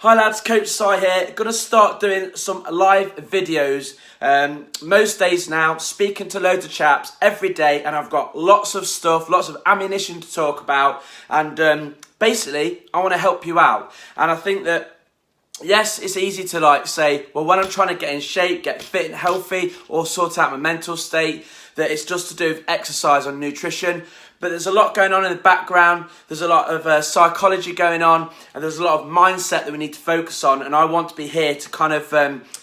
Hi lads, Coach Si here. Gonna start doing some live videos most days now, speaking to loads of chaps every day, and I've got lots of stuff, lots of ammunition to talk about, and basically I want to help you out. And I think that yes, it's easy to say, well, when I'm trying to get in shape, get fit and healthy, or sort out my mental state, that it's just to do with exercise and nutrition. But there's a lot going on in the background. There's a lot of psychology going on, and there's a lot of mindset that we need to focus on. And I want to be here to kind of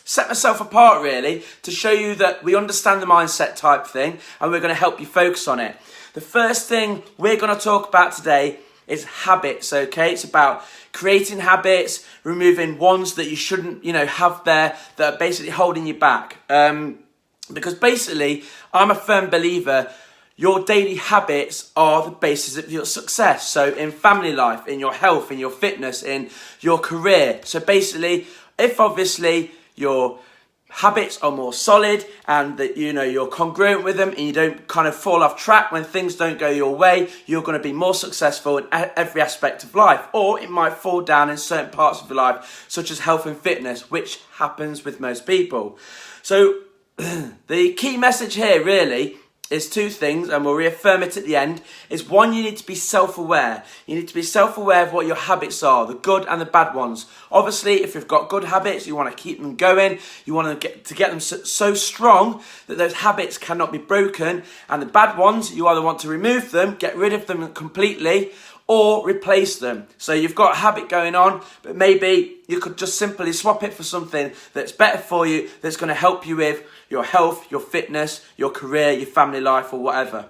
set myself apart, really, to show you that we understand the mindset type thing, and we're going to help you focus on it. The first thing we're going to talk about today is habits, okay? It's about creating habits, removing ones that you shouldn't, have there that are basically holding you back. Because basically, I'm a firm believer, your daily habits are the basis of your success. So in family life, in your health, in your fitness, in your career. So basically, if obviously your habits are more solid and that you're congruent with them and you don't kind of fall off track when things don't go your way, you're going to be more successful in every aspect of life. Or it might fall down in certain parts of your life, such as health and fitness, which happens with most people. So the key message here really is two things, and we'll reaffirm it at the end, is one, you need to be self-aware. You need to be self-aware of what your habits are, the good and the bad ones. Obviously, if you've got good habits, you want to keep them going. You want to get them so strong that those habits cannot be broken. And the bad ones, you either want to remove them, get rid of them completely, or replace them. So you've got a habit going on, but maybe you could just simply swap it for something that's better for you, that's going to help you with your health, your fitness, your career, your family life, or whatever.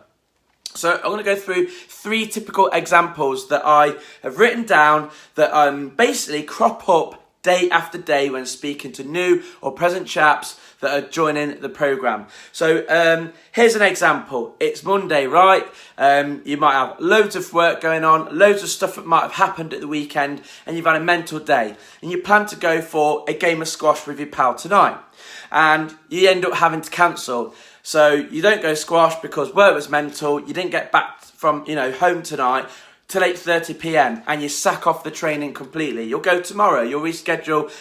So I'm going to go through 3 typical examples that I have written down that basically crop up day after day when speaking to new or present chaps that are joining the program. So here's an example. It's Monday, right? You might have loads of work going on, loads of stuff that might have happened at the weekend, and you've had a mental day. And you plan to go for a game of squash with your pal tonight. And you end up having to cancel. So you don't go squash because work was mental. You didn't get back from home tonight till 8:30 p.m. and you sack off the training completely. You'll go tomorrow, you'll reschedule,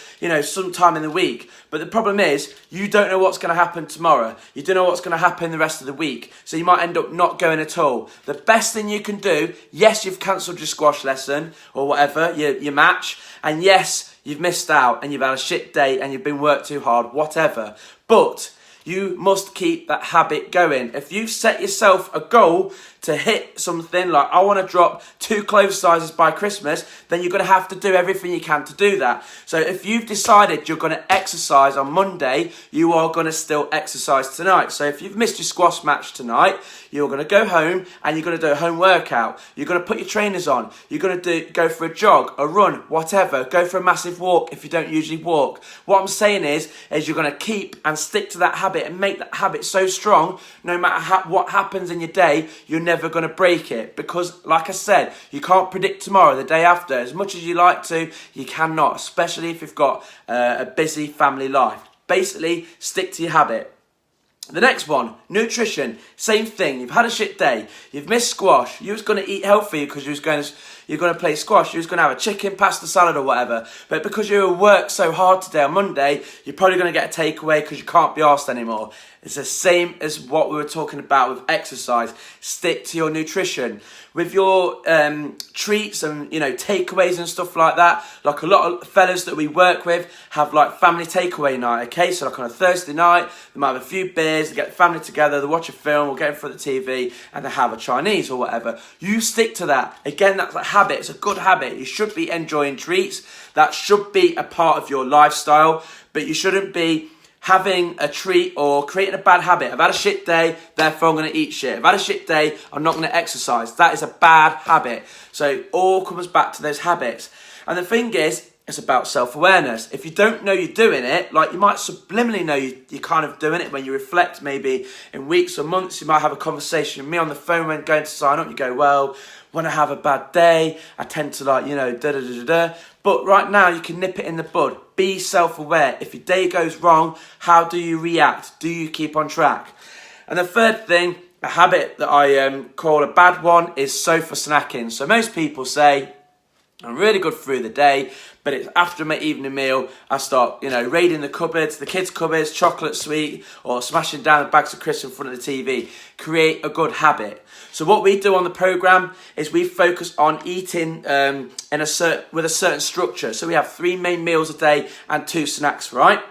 sometime in the week. But the problem is, you don't know what's going to happen tomorrow. You don't know what's going to happen the rest of the week. So you might end up not going at all. The best thing you can do, yes, you've cancelled your squash lesson or whatever, your match. And yes, you've missed out and you've had a shit day and you've been worked too hard, whatever. But you must keep that habit going. If you've set yourself a goal to hit something like, I want to drop 2 clothes sizes by Christmas, then you're going to have to do everything you can to do that. So if you've decided you're going to exercise on Monday, you are going to still exercise tonight. So if you've missed your squash match tonight, you're going to go home and you're going to do a home workout. You're going to put your trainers on. You're going to go for a jog, a run, whatever. Go for a massive walk if you don't usually walk. What I'm saying is you're going to keep and stick to that habit and make that habit so strong, no matter what happens in your day, you're never going to break it. Because like I said, you can't predict tomorrow, the day after. As much as you like to, you cannot, especially if you've got a busy family life. Basically, stick to your habit. The next one, nutrition. Same thing. You've had a shit day. You've missed squash. You was going to eat healthy because you're going to play squash. You was going to have a chicken, pasta, salad or whatever. But because you worked so hard today on Monday, you're probably going to get a takeaway because you can't be arsed anymore. It's the same as what we were talking about with exercise. Stick to your nutrition. With your treats and takeaways and stuff like that, like a lot of fellas that we work with have like family takeaway night, okay? So like on a Thursday night, they might have a few beers, they get the family together, they watch a film or get in front of the TV and they have a Chinese or whatever. You stick to that. Again, that's a habit. It's a good habit. You should be enjoying treats. That should be a part of your lifestyle, but you shouldn't be having a treat or creating a bad habit. I've had a shit day, therefore I'm going to eat shit. I've had a shit day, I'm not going to exercise. That is a bad habit. So it all comes back to those habits. And the thing is, it's about self-awareness. If you don't know you're doing it, like you might subliminally know you're kind of doing it when you reflect maybe in weeks or months. You might have a conversation with me on the phone when going to sign up. You go, well, when I have a bad day, I tend to da-da-da-da-da. But right now, you can nip it in the bud. Be self-aware. If your day goes wrong, how do you react? Do you keep on track? And the third thing, a habit that I call a bad one, is sofa snacking. So most people say, I'm really good through the day, but it's after my evening meal, I start, raiding the cupboards, the kids' cupboards, chocolate sweet, or smashing down the bags of crisps in front of the TV. Create a good habit. So what we do on the program is we focus on eating with a certain structure. So we have 3 main meals a day and 2 snacks, right?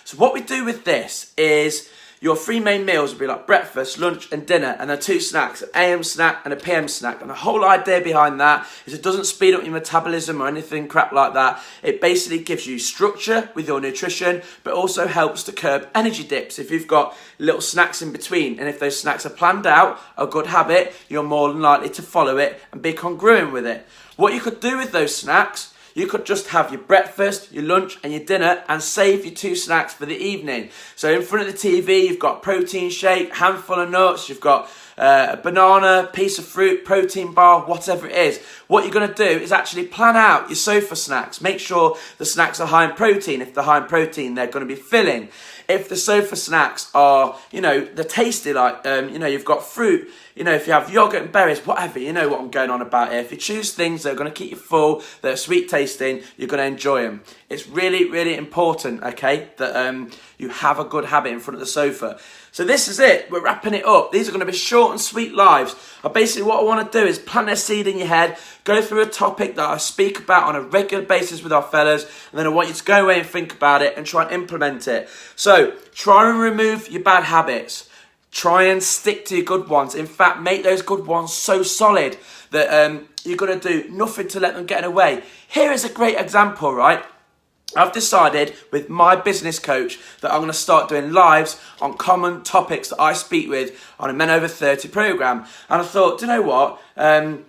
So what we do with this is your 3 main meals will be like breakfast, lunch and dinner, and then 2 snacks, an AM snack and a PM snack. And the whole idea behind that is it doesn't speed up your metabolism or anything crap like that. It basically gives you structure with your nutrition, but also helps to curb energy dips if you've got little snacks in between. And if those snacks are planned out, a good habit, you're more than likely to follow it and be congruent with it. What you could do with those snacks, you could just have your breakfast, your lunch and your dinner and save your 2 snacks for the evening. So in front of the TV, you've got protein shake, handful of nuts, you've got a banana, piece of fruit, protein bar, whatever it is. What you're going to do is actually plan out your sofa snacks. Make sure the snacks are high in protein. If they're high in protein, they're going to be filling. If the sofa snacks are, they're tasty, like, you've got fruit, if you have yogurt and berries, whatever, you know what I'm going on about here. If you choose things that are going to keep you full, that are sweet tasting, you're going to enjoy them. It's really, really important, okay, that you have a good habit in front of the sofa. So this is it. We're wrapping it up. These are going to be short and sweet lives. Basically, what I want to do is plant a seed in your head, go through a topic that I speak about on a regular basis with our fellas, and then I want you to go away and think about it and try and implement it. So try and remove your bad habits. Try and stick to your good ones. In fact, make those good ones so solid that you're going to do nothing to let them get away. Here is a great example, right? I've decided with my business coach that I'm going to start doing lives on common topics that I speak with on a Men Over 30 program. And I thought, do you know what? I'm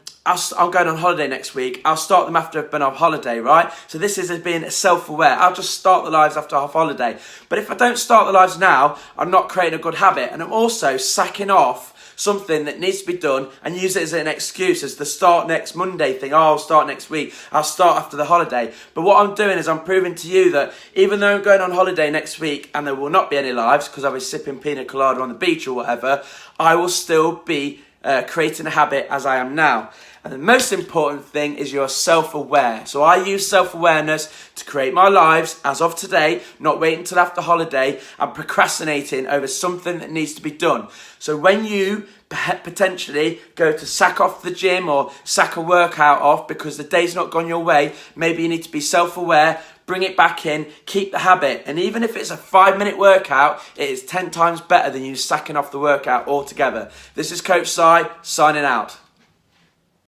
going on holiday next week. I'll start them after I've been on holiday, right? So this is being self-aware. I'll just start the lives after half holiday. But if I don't start the lives now, I'm not creating a good habit. And I'm also sacking off something that needs to be done and use it as an excuse, as the start next Monday thing. Oh, I'll start next week. I'll start after the holiday. But what I'm doing is I'm proving to you that even though I'm going on holiday next week and there will not be any lives because I'll be sipping pina colada on the beach or whatever, I will still be creating a habit as I am now. And the most important thing is you're self-aware. So I use self-awareness to create my lives as of today, not waiting until after holiday and procrastinating over something that needs to be done. So when you potentially go to sack off the gym or sack a workout off because the day's not gone your way, maybe you need to be self-aware, bring it back in, keep the habit. And even if it's a 5-minute workout, it is 10 times better than you sacking off the workout altogether. This is Coach Si, signing out.